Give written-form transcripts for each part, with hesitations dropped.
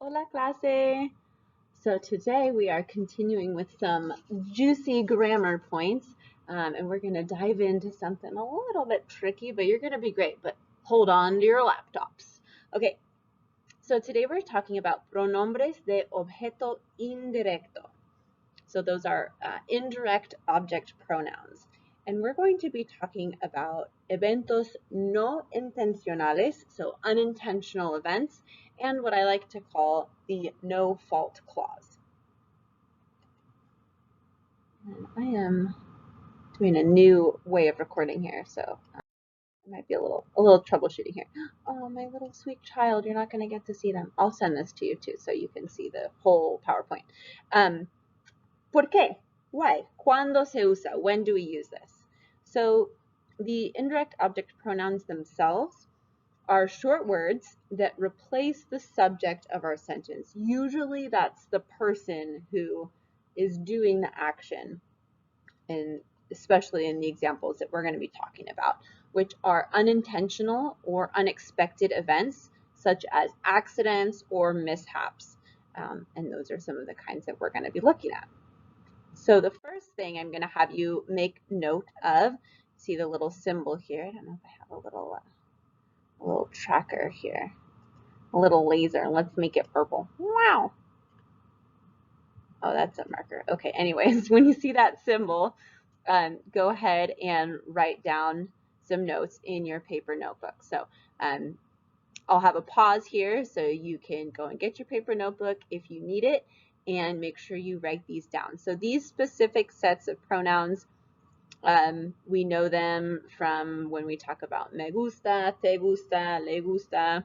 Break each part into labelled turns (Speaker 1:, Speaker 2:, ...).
Speaker 1: Hola clase! So today we are continuing with some juicy grammar points and we're going to dive into something a little bit tricky, but you're going to be great, but hold on to your laptops. Okay, so today we're talking about pronombres de objeto indirecto. So those are indirect object pronouns. And we're going to be talking about eventos no intencionales, so unintentional events, and what I like to call the no fault clause. And I am doing a new way of recording here, so it might be a little troubleshooting here. Oh, my little sweet child, you're not going to get to see them. I'll send this to you too, so you can see the whole PowerPoint. ¿Por qué? Why? ¿Cuándo se usa? When do we use this? So the indirect object pronouns themselves are short words that replace the subject of our sentence. Usually that's the person who is doing the action, and especially in the examples that we're going to be talking about, which are unintentional or unexpected events such as accidents or mishaps. And those are some of the kinds that we're going to be looking at. So the first thing I'm going to have you make note of, see the little symbol here. I don't know if I have a little tracker here, a little laser. Let's make it purple. Wow. Oh, that's a marker. Okay, anyways, when you see that symbol, go ahead and write down some notes in your paper notebook. So I'll have a pause here so you can go and get your paper notebook if you need it, and make sure you write these down. So these specific sets of pronouns, we know them from when we talk about me gusta, te gusta, le gusta,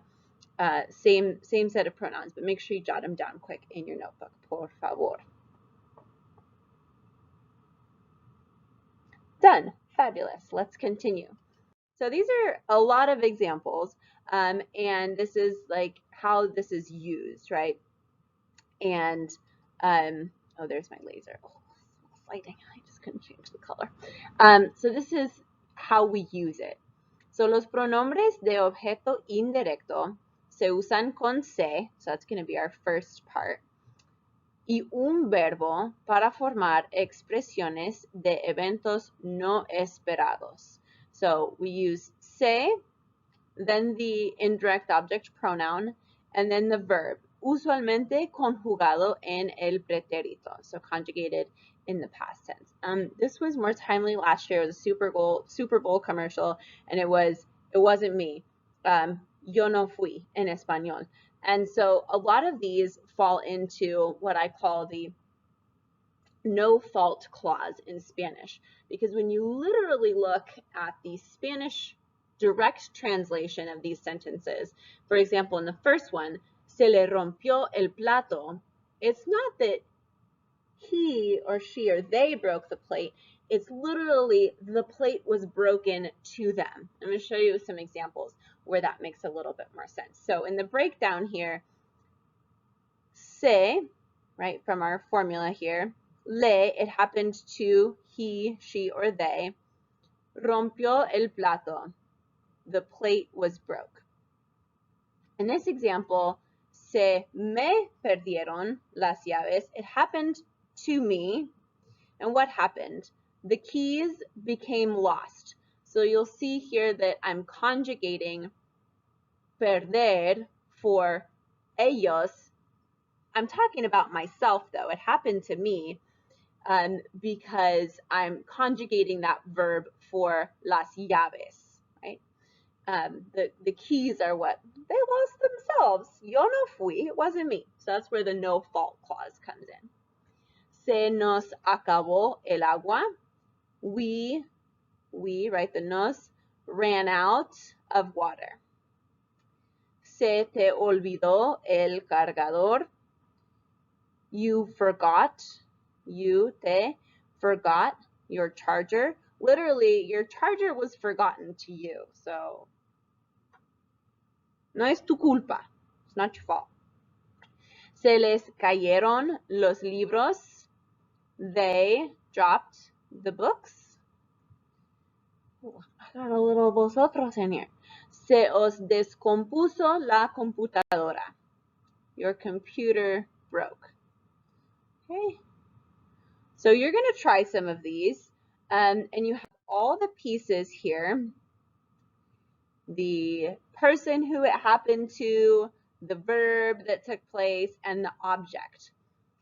Speaker 1: same set of pronouns, but make sure you jot them down quick in your notebook, por favor. Done. Fabulous. Let's continue. So these are a lot of examples, and this is like how this is used, right? And oh, there's my laser. Oh, lighting. I just couldn't change the color. So this is how we use it. So los pronombres de objeto indirecto se usan con se, so that's going to be our first part, y un verbo para formar expresiones de eventos no esperados. So we use se, then the indirect object pronoun, and then the verb, usualmente conjugado en el pretérito, so conjugated in the past tense. This was more timely last year. It was a Super Bowl commercial, and it wasn't me. Yo no fui en español. And so a lot of these fall into what I call the no fault clause in Spanish, because when you literally look at the Spanish direct translation of these sentences, for example, in the first one, se le rompió el plato, it's not that he or she or they broke the plate, it's literally the plate was broken to them. I'm going to show you some examples where that makes a little bit more sense. So in the breakdown here, se, right, from our formula here, le, it happened to he, she, or they. Rompió el plato, the plate was broke. In this example, se me perdieron las llaves, it happened to me. And what happened? The keys became lost. So you'll see here that I'm conjugating perder for ellos. I'm talking about myself though. It happened to me because I'm conjugating that verb for las llaves, right? The keys are what? They lost themselves. Yo no fui, it wasn't me. So that's where the no fault clause comes in. Se nos acabó el agua. We, right, the nos, ran out of water. Se te olvidó el cargador. You forgot, you, te, forgot your charger. Literally, your charger was forgotten to you. So, no es tu culpa. It's not your fault. Se les cayeron los libros. They dropped the books. Oh, I got a little vosotros in here. Se os descompuso la computadora. Your computer broke. Okay. So you're going to try some of these, and you have all the pieces here. The person who it happened to, the verb that took place, and the object.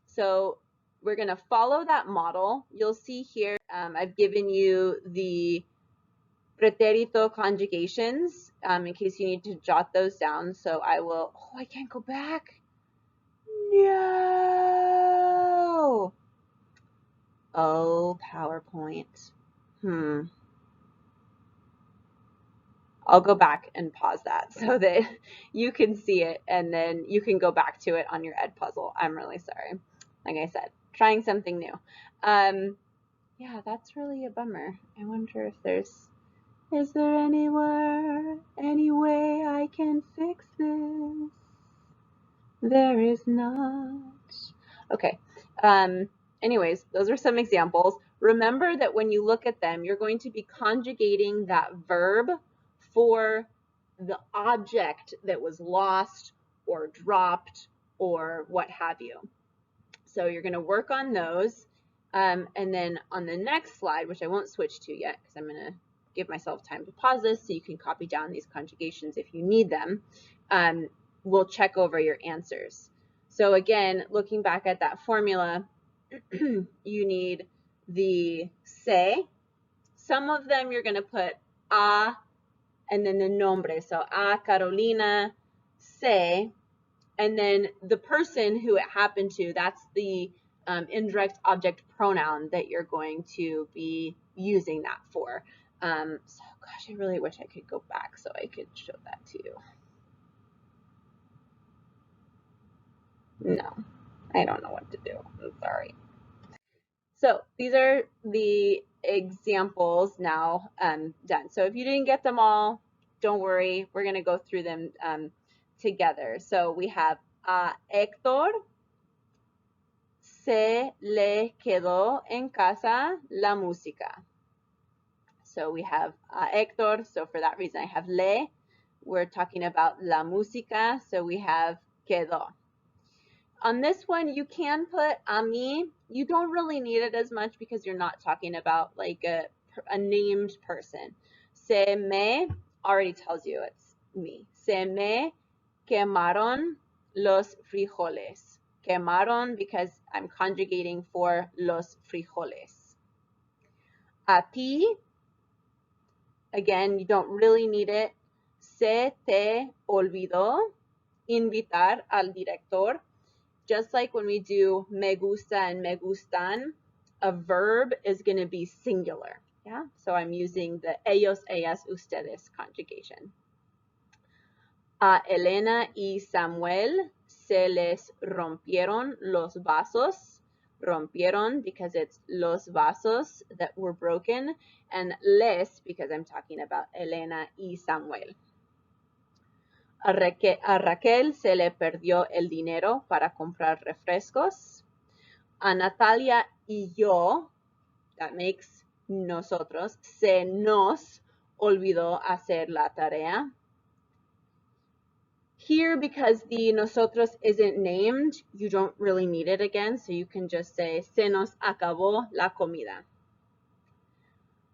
Speaker 1: So we're going to follow that model. You'll see here I've given you the pretérito conjugations in case you need to jot those down. So I will, oh, I can't go back. No. Oh, PowerPoint. I'll go back and pause that so that you can see it and then you can go back to it on your Edpuzzle. I'm really sorry. Like I said, trying something new. Yeah, that's really a bummer. I wonder if is there any way I can fix this? There is not. Okay. Anyways, those are some examples. Remember that when you look at them, you're going to be conjugating that verb for the object that was lost or dropped or what have you. So you're going to work on those. And then on the next slide, which I won't switch to yet because I'm going to give myself time to pause this so you can copy down these conjugations if you need them, we'll check over your answers. So again, looking back at that formula, you need the se. Some of them you're going to put a and then the nombre. So a Carolina, se, and then the person who it happened to, that's the indirect object pronoun that you're going to be using that for. So gosh, I really wish I could go back so I could show that to you. No, I don't know what to do. I'm sorry. So these are the examples now done. So if you didn't get them all, don't worry. We're going to go through them together. So we have Héctor se le quedó en casa la música. So we have Héctor. So for that reason, I have le. We're talking about la música. So we have quedó. On this one, you can put a mí. You don't really need it as much because you're not talking about like a named person. Se me already tells you it's me. Se me quemaron los frijoles. Quemaron because I'm conjugating for los frijoles. A ti, again, you don't really need it. Se te olvidó invitar al director. Just like when we do me gusta and me gustan, a verb is going to be singular. Yeah, so I'm using the ellos, ellas, ustedes conjugation. A Elena y Samuel se les rompieron los vasos. Rompieron because it's los vasos that were broken, and les because I'm talking about Elena y Samuel. A Raquel se le perdió el dinero para comprar refrescos. A Natalia y yo, that makes nosotros, se nos olvidó hacer la tarea. Here, because the nosotros isn't named, you don't really need it again, so you can just say, se nos acabó la comida.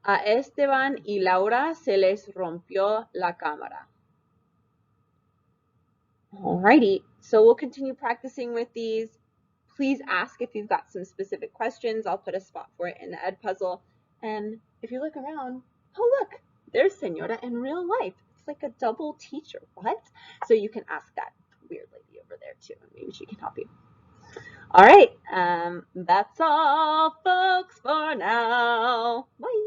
Speaker 1: A Esteban y Laura se les rompió la cámara. Alrighty, so we'll continue practicing with these. Please ask if you've got some specific questions. I'll put a spot for it in the Edpuzzle. And if you look around, oh look, there's Senora in real life. It's like a double teacher. What? So you can ask that weird lady over there too. Maybe she can help you. All right, that's all, folks, for now. Bye.